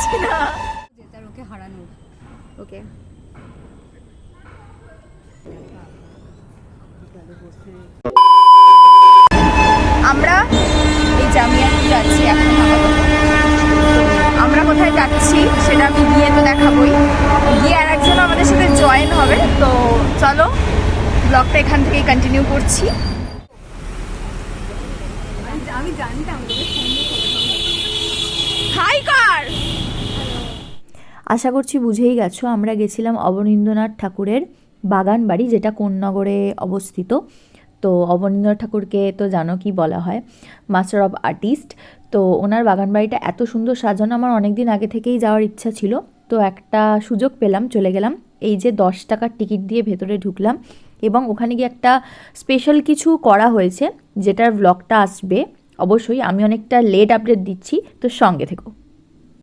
পারছি না। ওকে হারানো। ওকে আমরা এই জামিয়া যাচ্ছি এখন আপাতত। আমরা কোথায় যাচ্ছি সেটা আমি গিয়ে তো দেখাবোই, গিয়ে আর একজন আমাদের সাথে জয়েন হবে। তো চলো ব্লগটা এখান থেকেই কন্টিনিউ করছি। আমি জানতাম হাই কার। আশা করছি বুঝেই গেছো, আমরা গেছিলাম অবনীন্দ্রনাথ ঠাকুরের বাগান বাড়ি, যেটা কোন্নগরে অবস্থিত। তো অবনীন্দ্রনাথ ঠাকুরকে তো জানো কি বলা হয়, মাস্টার অফ আর্টিস্ট। তো ওনার বাগান বাড়িটা এত সুন্দর সাজানো, আমার অনেক দিন আগে থেকেই যাওয়ার ইচ্ছা ছিল। তো একটা সুযোগ পেলাম, চলে গেলাম। এই যে 10 টাকার টিকিট দিয়ে ভেতরে ঢুকলাম, এবং ওখানে গিয়ে একটা স্পেশাল কিছু করা হয়েছে, যেটার ব্লগটা আসবে অবশ্যই। আমি অনেকটা লেট আপডেট দিচ্ছি, তো সঙ্গে থেকো।